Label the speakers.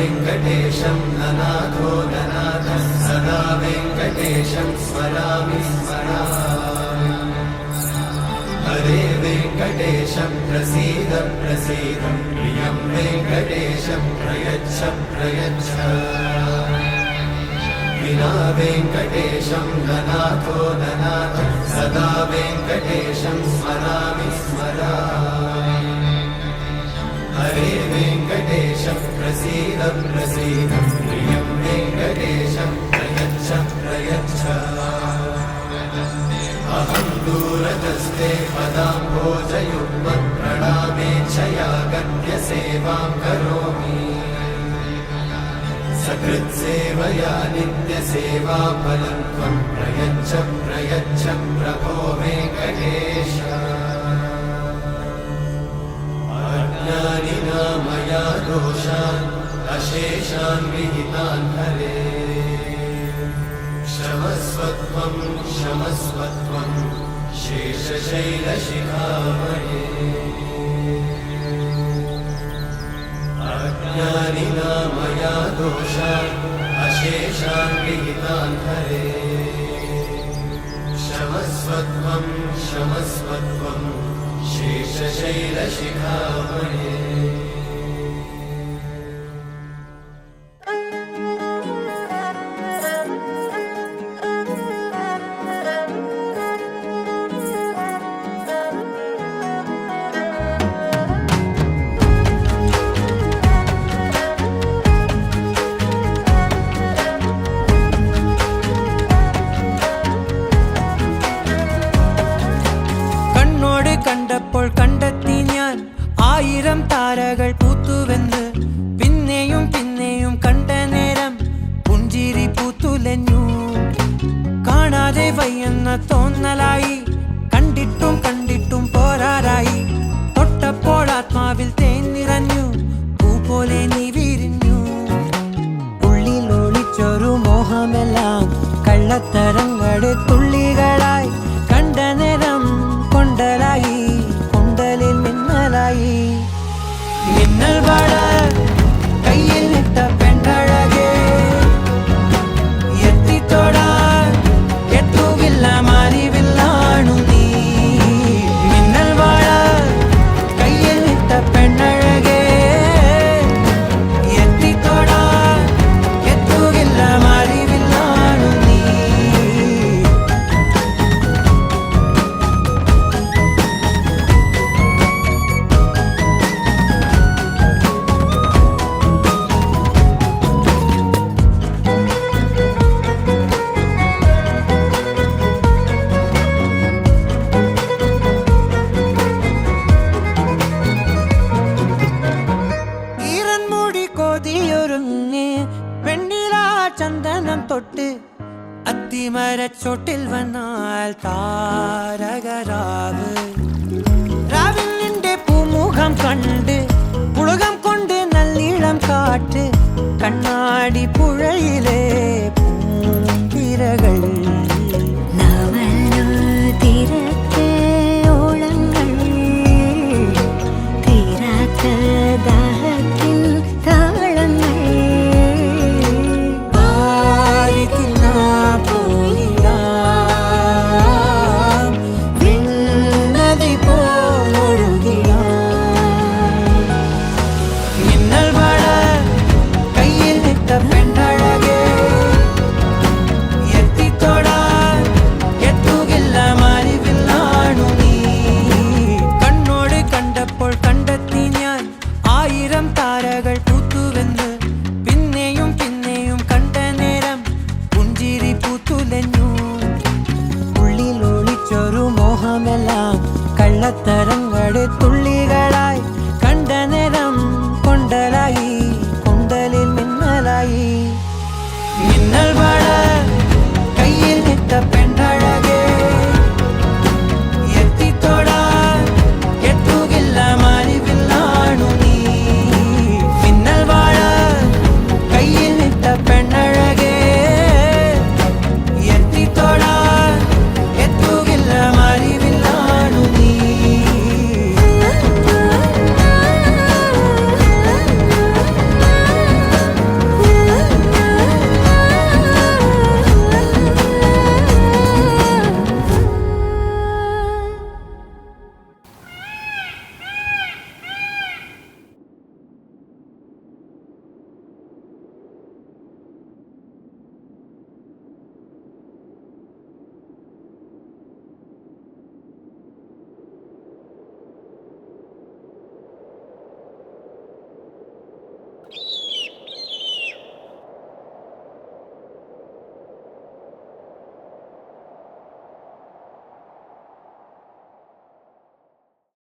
Speaker 1: वेङ्कटेशं ननाथो ननाथः सदा वेङ्कटेशं स्मरामि स्मरामि हरे वेङ्कटेशं प्रसीद प्रसीद प्रियं वेङ्कटेशं प्रयच्छ प्रयच्छ विना वेङ्कटेशं ननाथो ननाथः सदा वेङ्कटेशं स्मरामि स्मरामि हरे वेङ्कटेशं प्रसीद प्रसीद प्रियं वेङ्कटेशं प्रयच्छ प्रयच्छ अहं दूरतस्ते पदाम्भोजयुग्मत् प्रणामेच्छया गद्यसेवां करोमि सकृत्सेवया नित्यसेवाफलं त्वं प्रयच्छ प्रयच्छ प्रभो वेङ्कटेश अज्ञानिना मया दोषान् अशेषान् विहितान् हरे क्षमस्वत्वं क्षमस्वत्वं शेषशैलशिखामणे अज्ञानिना मया दोषान् अशेषान् विहितान् हरे क्षमस्वत्वं क्षमस्वत्वं शेषशैलशिखामणे
Speaker 2: കണ്ടപ്പോൾ കണ്ടെത്തി ഞാൻ 1000 താരകൾ പൂത്തുവെന്ന് പിന്നെയും പിന്നെയും കണ്ട നേരം പുഞ്ചിരി പൂത്തുലഞ്ഞു കാണാതെ വയ്യെന്ന തോന്നലായി കണ്ടിട്ടും കണ്ടിട്ടും പോരാറായി തൊട്ടപ്പോൾ ആത്മാവിൽ തേൻ നിറഞ്ഞു പൂ പോലെ നീ വിരിഞ്ഞു ഉള്ളിൽ ഒളിച്ചൊരു മോഹമെല്ലാം കള്ളത്തരങ്ങളുടെ തുള്ളികളായി കണ്ട നേരം കൊണ്ടലായി കൊണ്ടലിൽ മിന്നലായി മിന്നൽ വള കയ്യിൽ ഇട്ട പെണ്ണഴകേ എത്തിത്തൊടാൻ എത്തുകില്ല മാറിവില്ലാണു നീ മിന്നൽ വള കയ്യിൽ ഇട്ട പെണ്ണഴകേ എത്തിത്തൊടാൻ എത്തുകില്ല മാറിവില്ലാണു നീ ചന്ദനം തൊട്ട് അത്തിമരച്ചോട്ടിൽ വന്നാൽ താരകരാവ്